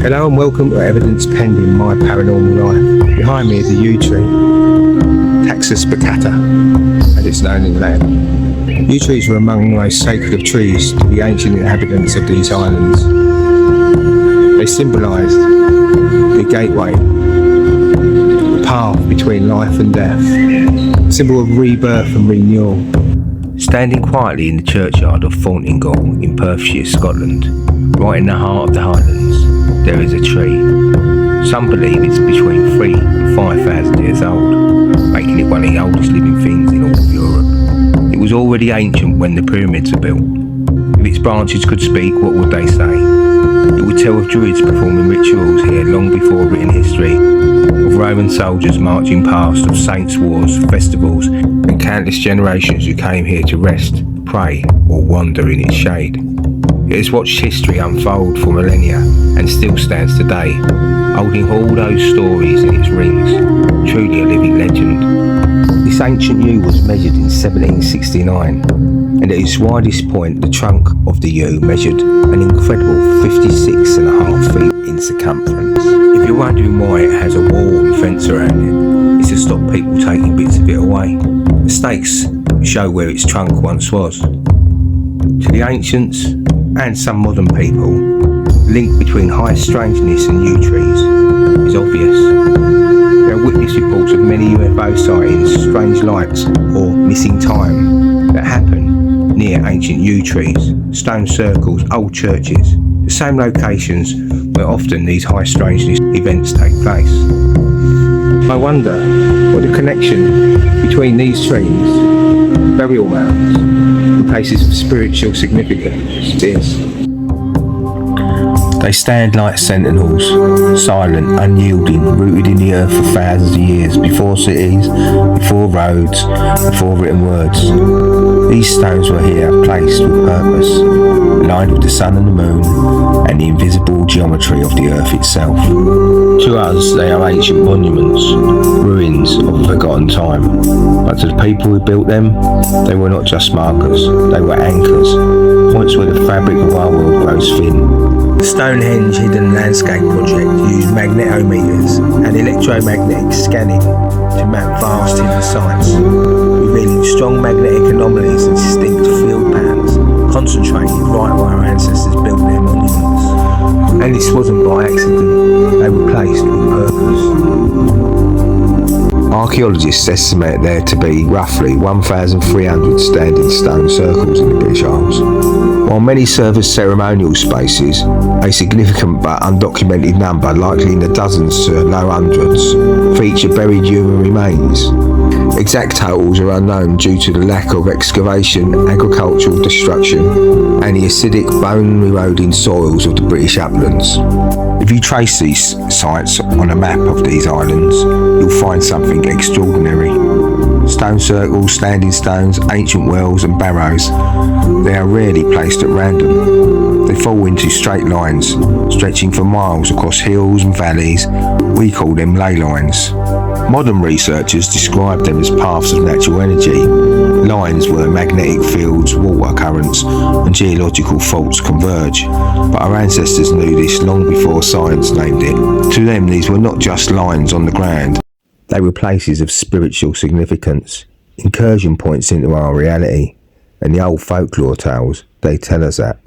Hello and welcome to Evidence Pending, my paranormal life. Behind me is a yew tree, Taxus baccata, as it's known in Latin. Yew trees were among the most sacred of trees to the ancient inhabitants of these islands. They symbolised the gateway, the path between life and death, a symbol of rebirth and renewal. Standing quietly in the churchyard of Thorntinghall in Perthshire, Scotland, right in the heart of the Highlands, there is a tree. Some believe it's between 3,000 and 5,000 years old, making it one of the oldest living things in all of Europe. It was already ancient when the pyramids were built. If its branches could speak, what would they say? It would tell of druids performing rituals here long before written history, of Roman soldiers marching past, of saints' wars, festivals, and countless generations who came here to rest, pray, or wander in its shade. It has watched history unfold for millennia and still stands today, holding all those stories in its rings, truly a living legend. This ancient yew was measured in 1769, and at its widest point the trunk of the yew measured an incredible 56.5 feet in circumference. If you're wondering why it has a wall and fence around it, it's to stop people taking bits of it away. The stakes show where its trunk once was. To the ancients, and some modern people, the link between high strangeness and yew trees is obvious. There are witness reports of many UFO sightings, strange lights, or missing time that happen near ancient yew trees, stone circles, old churches, the same locations where often these high strangeness events take place. I wonder what the connection between these trees, burial mounds, and places of spiritual significance is. They stand like sentinels, silent, unyielding, rooted in the earth for thousands of years, before cities, before roads, before written words. These stones were here placed with purpose, aligned with the sun and the moon, and the invisible geometry of the earth itself. To us, they are ancient monuments, ruins of a forgotten time. But to the people who built them, they were not just markers, they were anchors, points where the fabric of our world grows thin. The Stonehenge Hidden Landscape Project used magnetometers and electromagnetic scanning to map vast hidden sites, revealing strong magnetic anomalies and distinct field patterns concentrated right where our ancestors built their monuments. And this wasn't by accident, they were placed with purpose. Archaeologists estimate there to be roughly 1,300 standing stone circles in the British Isles. While many serve as ceremonial spaces, a significant but undocumented number, likely in the dozens to low hundreds, feature buried human remains. Exact totals are unknown due to the lack of excavation, agricultural destruction, and the acidic, bone-eroding soils of the British uplands. If you trace these sites on a map of these islands, you'll find something extraordinary. Stone circles, standing stones, ancient wells and barrows. They are rarely placed at random. They fall into straight lines, stretching for miles across hills and valleys. We call them ley lines. Modern researchers describe them as paths of natural energy, lines where magnetic fields, water currents and geological faults converge. But our ancestors knew this long before science named it. To them, these were not just lines on the ground. They were places of spiritual significance, incursion points into our reality, and the old folklore tales, they tell us that.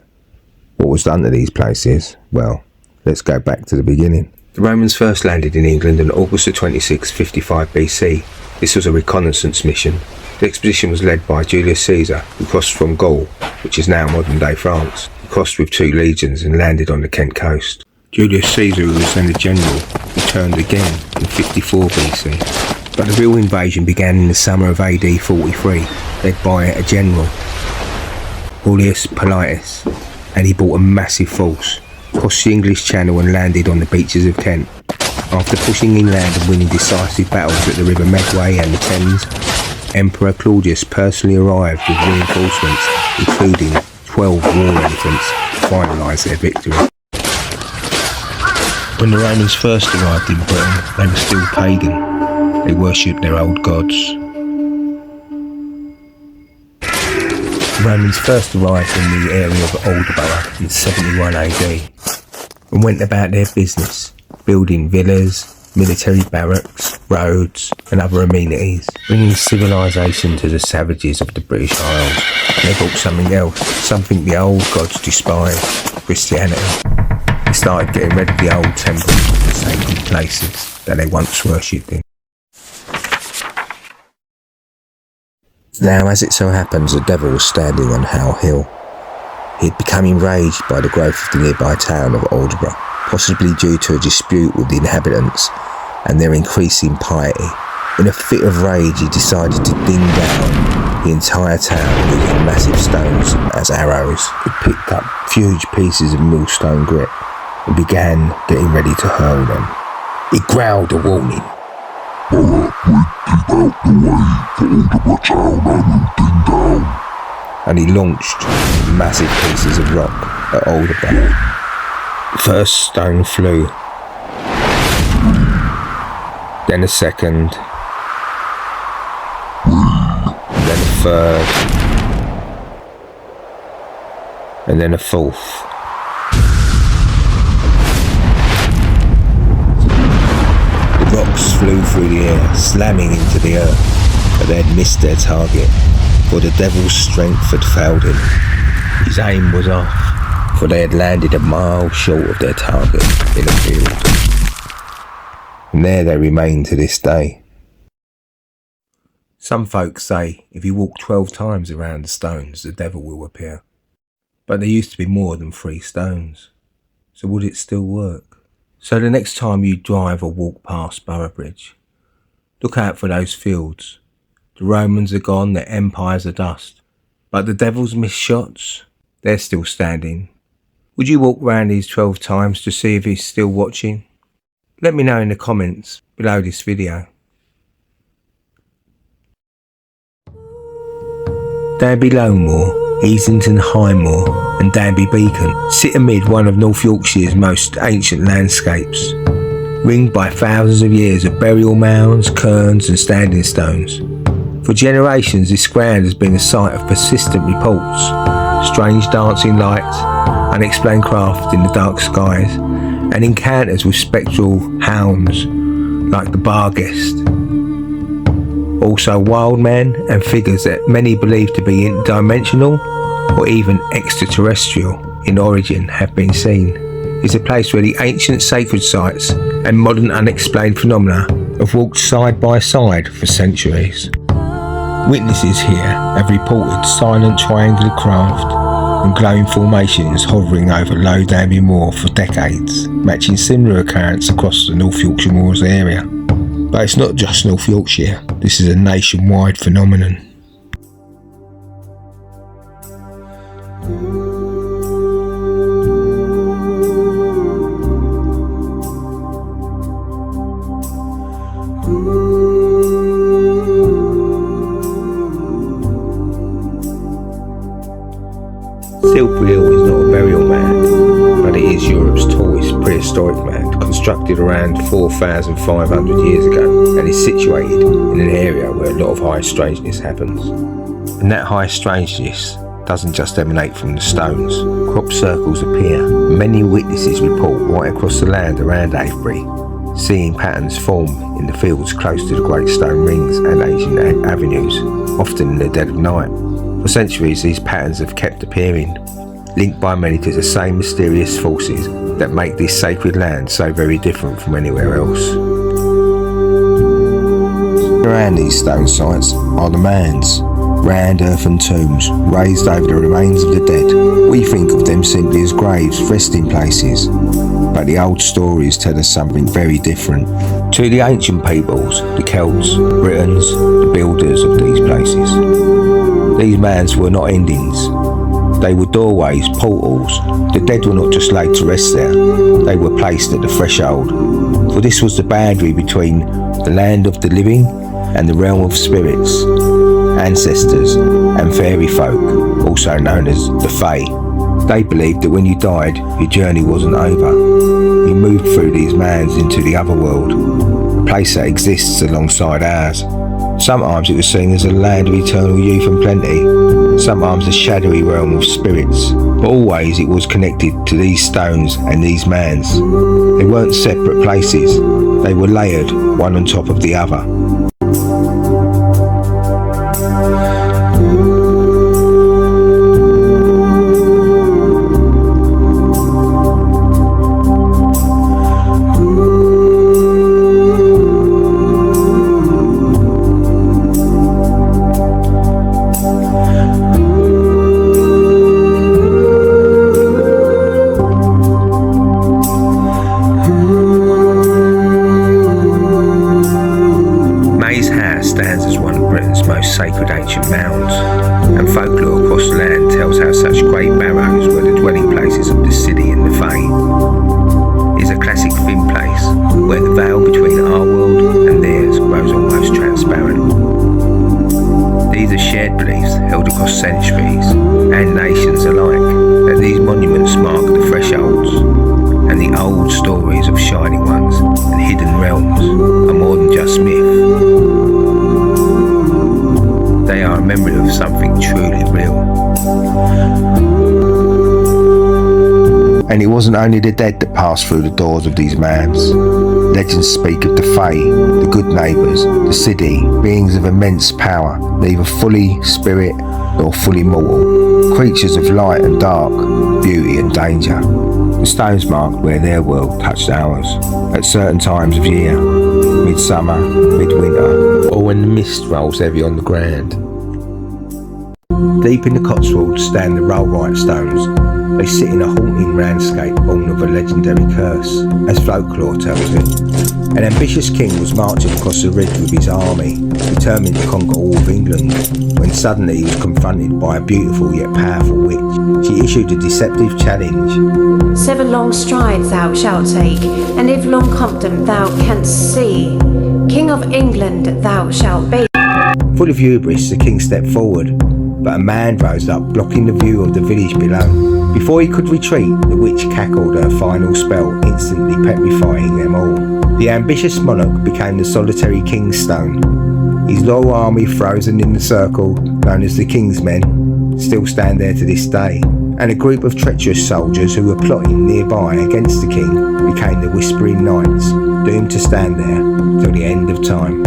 What was done to these places? Well, let's go back to the beginning. The Romans first landed in England on August 26, 55 BC. This was a reconnaissance mission. The expedition was led by Julius Caesar, who crossed from Gaul, which is now modern-day France. He crossed with 2 legions and landed on the Kent coast. Julius Caesar, who was then a general, returned again in 54 BC. But the real invasion began in the summer of AD 43, led by a general, Aulus Pilatus, and he brought a massive force, crossed the English Channel and landed on the beaches of Kent. After pushing inland and winning decisive battles at the River Medway and the Thames, Emperor Claudius personally arrived with reinforcements, including 12 war elephants, to finalise their victory. When the Romans first arrived in Britain, they were still pagan. They worshipped their old gods. The Romans first arrived in the area of Aldborough in 71 AD and went about their business, building villas, military barracks, roads and other amenities, bringing civilization to the savages of the British Isles. They brought something else, something the old gods despised, Christianity. They started getting rid of the old temples, the sacred places that they once worshipped in. Now, as it so happens, the devil was standing on How Hill. He had become enraged by the growth of the nearby town of Aldborough, possibly due to a dispute with the inhabitants and their increasing piety. In a fit of rage, he decided to ding down the entire town using massive stones as arrows. He picked up huge pieces of millstone grit and began getting ready to hurl them. He growled a warning. Borough, keep out the way for Aldborough town, I will ding down. And he launched massive pieces of rock at Aldborough. The first stone flew, then a second, then a third, and then a fourth. The rocks flew through the air, slamming into the earth, but they had missed their target, for the devil's strength had failed him. His aim was off, for they had landed a mile short of their target in a field. And there they remain to this day. Some folks say if you walk 12 times around the stones, the devil will appear. But there used to be more than 3 stones. So would it still work? So the next time you drive or walk past Boroughbridge, look out for those fields. The Romans are gone, their empires are dust. But the devil's missed shots, they're still standing. Would you walk round these 12 times to see if he's still watching? Let me know in the comments below this video. Danby Loamore, Easington Highmore and Danby Beacon sit amid one of North Yorkshire's most ancient landscapes, ringed by thousands of years of burial mounds, cairns and standing stones. For generations this ground has been a site of persistent reports, strange dancing lights, unexplained craft in the dark skies, and encounters with spectral hounds like the bar guest. Also wild men and figures that many believe to be interdimensional or even extraterrestrial in origin have been seen. It's a place where the ancient sacred sites and modern unexplained phenomena have walked side by side for centuries. Witnesses here have reported silent triangular craft and glowing formations hovering over Low Danby Moor for decades, matching similar accounts across the North Yorkshire Moors area. But it's not just North Yorkshire, this is a nationwide phenomenon. Silbury Hill is not a burial mound, but it is Europe's tallest prehistoric mound, constructed around 4,500 years ago, and is situated in an area where a lot of high strangeness happens. And that high strangeness doesn't just emanate from the stones. Crop circles appear. Many witnesses report right across the land around Avebury, seeing patterns form in the fields close to the great stone rings and ancient avenues, often in the dead of night. For centuries these patterns have kept appearing, linked by many to the same mysterious forces that make this sacred land so very different from anywhere else. There around these stone sites are the mounds, round earthen tombs raised over the remains of the dead. We think of them simply as graves, resting places, but the old stories tell us something very different. To the ancient peoples, the Celts, Britons, the builders of these places, these mounds were not endings. They were doorways, portals. The dead were not just laid to rest there, they were placed at the threshold, for this was the boundary between the land of the living and the realm of spirits, ancestors and fairy folk, also known as the Fae. They believed that when you died, your journey wasn't over. You moved through these mounds into the other world, a place that exists alongside ours. Sometimes it was seen as a land of eternal youth and plenty, sometimes a shadowy realm of spirits, but always it was connected to these stones and these mounds. They weren't separate places, they were layered one on top of the other. Stands as one of Britain's most sacred ancient mounds, and folklore across the land tells how such great barrows were the dwelling places of the city and the Fae. It is a classic thin place where the veil between our world and theirs grows almost transparent. These are shared beliefs held across centuries and nations alike, that these monuments mark the thresholds, and the old stories of shining ones and hidden realms are more than just myth. They are a memory of something truly real. And it wasn't only the dead that passed through the doors of these mounds. Legends speak of the Fae, the good neighbours, the Siddhi, beings of immense power, neither fully spirit nor fully mortal, creatures of light and dark, beauty and danger. The stones marked where their world touched ours, at certain times of year, midsummer, midwinter, or when the mist rolls heavy on the ground. Deep in the Cotswolds stand the Rollright stones. They sit in a haunting landscape born of a legendary curse, as folklore tells it. An ambitious king was marching across the ridge with his army, determined to conquer all of England, when suddenly he was confronted by a beautiful yet powerful witch. She issued a deceptive challenge. 7 long strides thou shalt take, and if long Compton thou canst see, King of England thou shalt be. Full of hubris, the king stepped forward, but a man rose up, blocking the view of the village below. Before he could retreat, the witch cackled her final spell, instantly petrifying them all. The ambitious monarch became the solitary King's Stone. His loyal army, frozen in the circle known as the King's Men, still stand there to this day, and a group of treacherous soldiers who were plotting nearby against the king became the Whispering Knights, doomed to stand there till the end of time.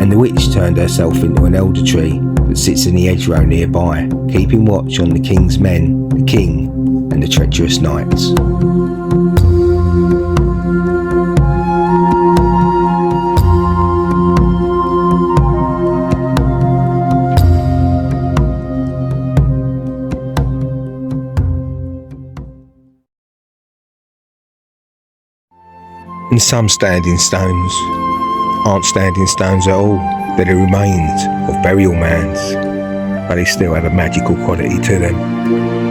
And the witch turned herself into an elder tree that sits in the hedgerow nearby, keeping watch on the king's men, the king, and the treacherous knights. And some standing stones aren't standing stones at all. They're the remains of burial mounds, but they still have a magical quality to them.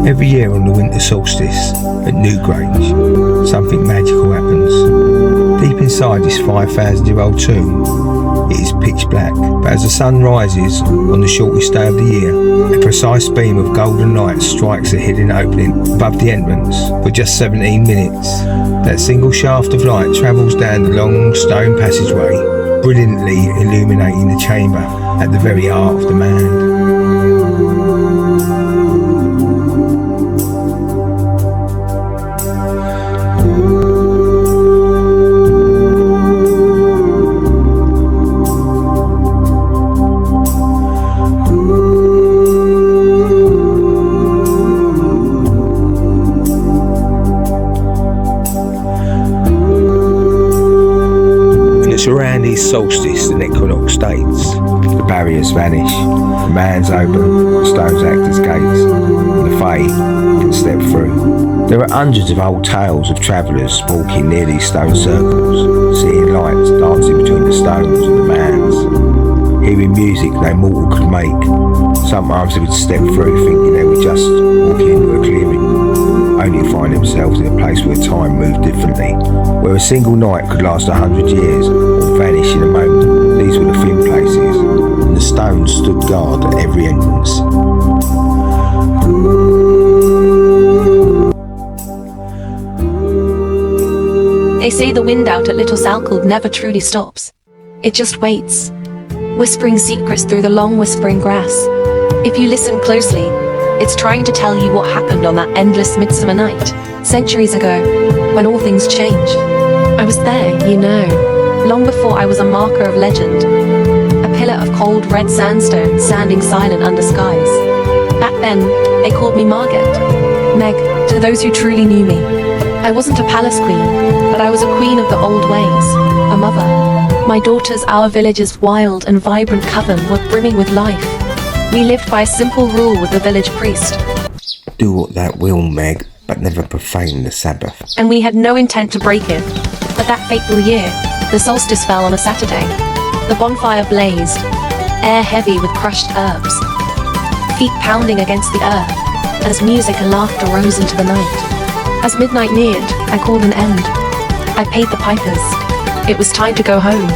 Every year on the winter solstice at Newgrange, something magical happens. Deep inside this 5,000-year-old tomb, it is pitch black, but as the sun rises on the shortest day of the year, a precise beam of golden light strikes a hidden opening above the entrance for just 17 minutes. That single shaft of light travels down the long stone passageway, brilliantly illuminating the chamber at the very heart of the mound. solstice and equinox dates, the barriers vanish, the man's open, the stones act as gates, and the fae can step through. There are hundreds of old tales of travellers walking near these stone circles, seeing lights dancing between the stones and the mans, hearing music no mortal could make. Sometimes they would step through thinking they were just walking into a clearing, only to find themselves in a place where time moved differently, where a single night could last 100 years or vanish in a moment. These were the thin places, and the stones stood guard at every entrance. They say the wind out at Little Salkeld never truly stops. It just waits, whispering secrets through the long whispering grass. If you listen closely, it's trying to tell you what happened on that endless midsummer night, centuries ago, when all things change. I was there, you know, long before I was a marker of legend, a pillar of cold red sandstone standing silent under skies. Back then, they called me Margaret, Meg, to those who truly knew me. I wasn't a palace queen, but I was a queen of the old ways, a mother. My daughters, our village's wild and vibrant coven were brimming with life. We lived by a simple rule with the village priest. Do what thou will, Meg, but never profane the Sabbath. And we had no intent to break it. But that fateful year, the solstice fell on a Saturday. The bonfire blazed, air heavy with crushed herbs, feet pounding against the earth, as music and laughter rose into the night. As midnight neared, I called an end. I paid the pipers. It was time to go home.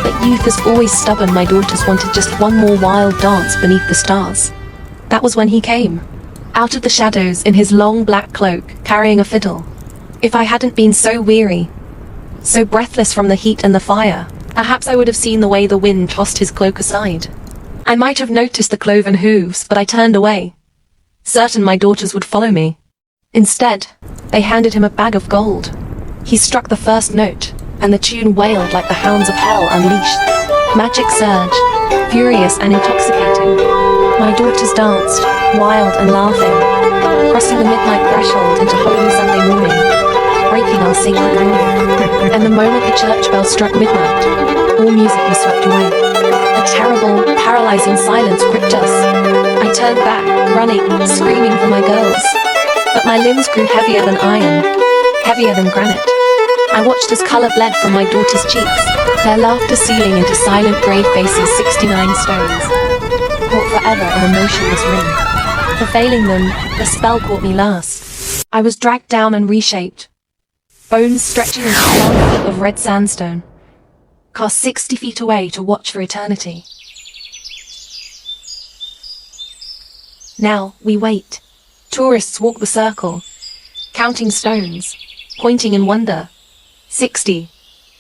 But youth is always stubborn. My daughters wanted just one more wild dance beneath the stars. That was when he came, out of the shadows in his long black cloak, carrying a fiddle. If I hadn't been so weary, so breathless from the heat and the fire, perhaps I would have seen the way the wind tossed his cloak aside. I might have noticed the cloven hooves, but I turned away, certain my daughters would follow me. Instead, they handed him a bag of gold. He struck the first note, and the tune wailed like the hounds of hell unleashed. Magic surged, furious and intoxicating. My daughters danced, wild and laughing, crossing the midnight threshold into Holy Sunday morning, breaking our sacred rule. And the moment the church bell struck midnight, all music was swept away. A terrible, paralyzing silence gripped us. I turned back, running, screaming for my girls. But my limbs grew heavier than iron, heavier than granite. I watched as color bled from my daughters' cheeks, their laughter sealing into silent grey faces. 69 stones, caught forever in a motionless ring. For failing them, the spell caught me last. I was dragged down and reshaped, bones stretching into long feet of red sandstone, cast 60 feet away to watch for eternity. Now we wait. Tourists walk the circle, counting stones, pointing in wonder. 60,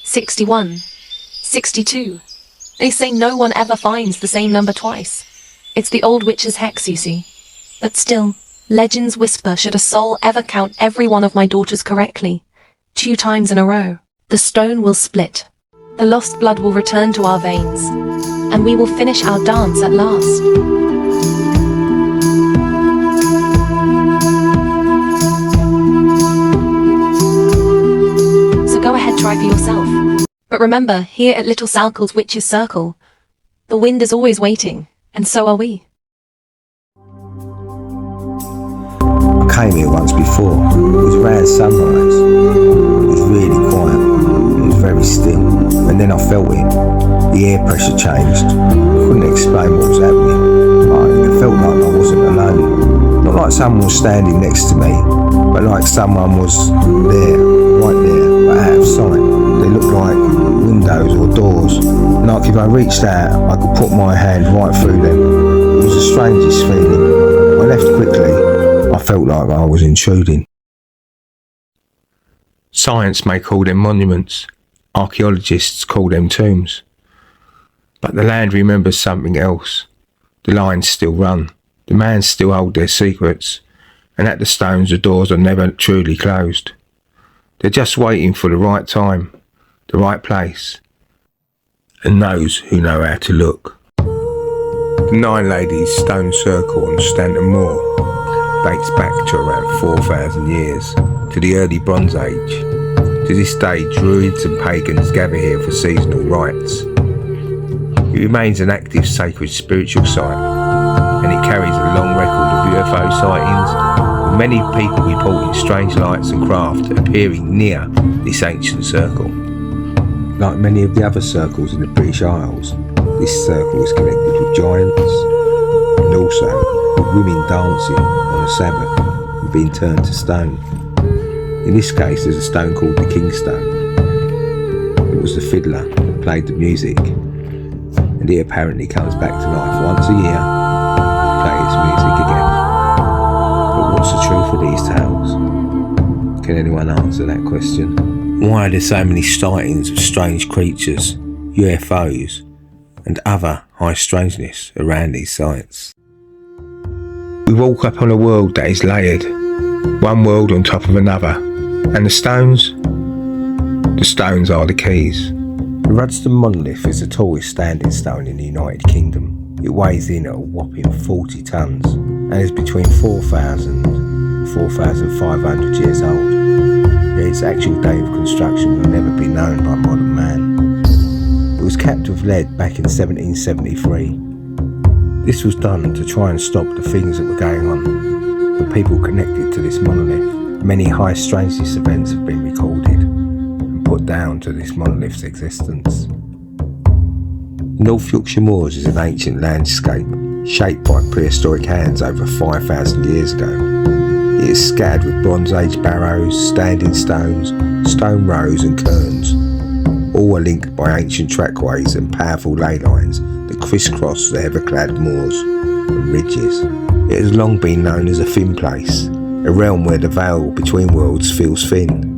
61, 62. They say no one ever finds the same number twice. It's the old witch's hex, you see. But still, legends whisper, should a soul ever count every one of my daughters correctly, 2 times in a row, the stone will split. The lost blood will return to our veins, and we will finish our dance at last. Go ahead, try for yourself. But remember, here at Little Salkeld's Witch's Circle, the wind is always waiting, and so are we. I came here once before. It was around sunrise. It was really quiet. It was very still. And then I felt it. The air pressure changed. I couldn't explain what was happening. It felt like I wasn't alone. Not like someone was standing next to me, but like someone was there, right there, but out of sight. They looked like windows or doors. Like if I reached out, I could put my hand right through them. It was the strangest feeling. I left quickly. I felt like I was intruding. Science may call them monuments. Archaeologists call them tombs. But the land remembers something else. The lines still run. The men still hold their secrets. And at the stones the doors are never truly closed. They're just waiting for the right time, the right place, and those who know how to look. The Nine Ladies Stone Circle on Stanton Moor dates back to around 4,000 years, to the early Bronze Age. To this day, druids and pagans gather here for seasonal rites. It remains an active sacred spiritual site, and it carries a long record of UFO sightings, with many people reporting strange lights and craft appearing near this ancient circle. Like many of the other circles in the British Isles, this circle is connected with giants, and also with women dancing on a Sabbath and being turned to stone. In this case, there's a stone called the King Stone. It was the fiddler that played the music, and he apparently comes back to life once a year to play his music again. But what's the truth of these tales? Can anyone answer that question? Why are there so many sightings of strange creatures, UFOs, and other high strangeness around these sites? We walk up on a world that is layered, one world on top of another, and the stones are the keys. The Rudston Monolith is the tallest standing stone in the United Kingdom. It weighs in at a whopping 40 tonnes and is between 4,000 and 4,500 years old. Yet its actual date of construction will never be known by modern man. It was capped with lead back in 1773. This was done to try and stop the things that were going on. The people connected to this monolith. Many high strangeness events have been recorded and put down to this monolith's existence. North Yorkshire Moors is an ancient landscape shaped by prehistoric hands over 5,000 years ago. It is scattered with Bronze Age barrows, standing stones, stone rows and cairns. All are linked by ancient trackways and powerful ley lines that crisscross the ever-clad moors and ridges. It has long been known as a thin place, a realm where the veil between worlds feels thin.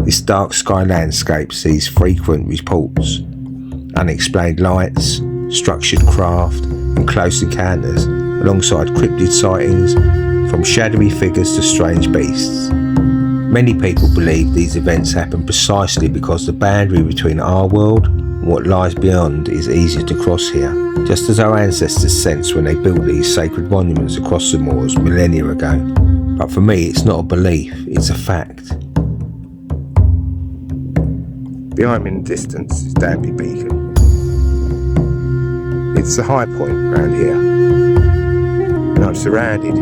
This dark sky landscape sees frequent reports, unexplained lights, structured craft and close encounters, alongside cryptid sightings from shadowy figures to strange beasts. Many people believe these events happen precisely because the boundary between our world and what lies beyond is easier to cross here, just as our ancestors sensed when they built these sacred monuments across the moors millennia ago. But for me, it's not a belief, it's a fact. Behind me in the distance is Danby Beacon. It's the high point around here, and I'm surrounded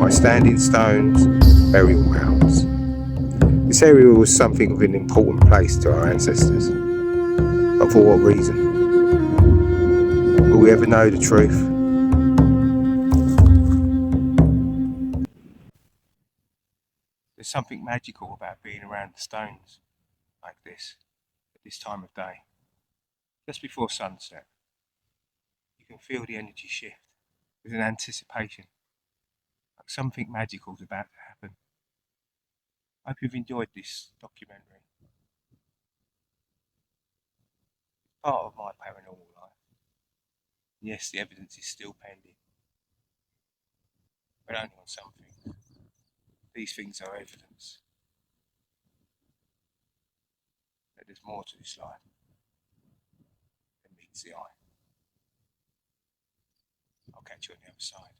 by standing stones, burial grounds. This area was something of an important place to our ancestors, but for what reason? Will we ever know the truth? There's something magical about being around the stones like this at this time of day. Just before sunset, you can feel the energy shift with an anticipation, like something magical is about to happen. I hope you've enjoyed this documentary. It's part of my paranormal life. Yes, the evidence is still pending, but only on something. These things are evidence that there's more to this life than meets the eye. I'll catch you on the other side.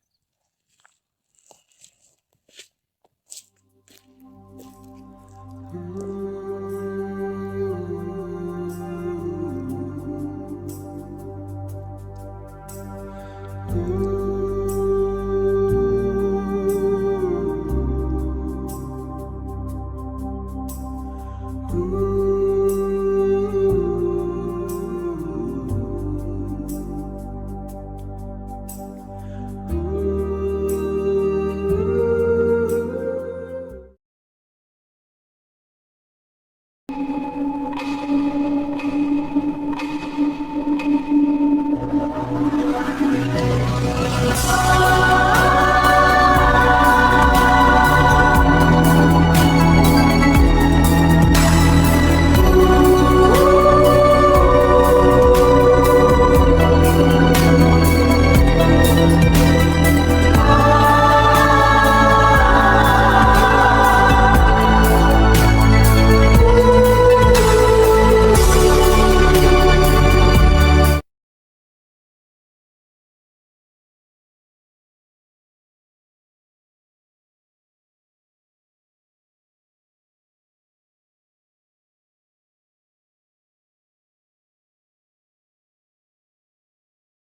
Ooh.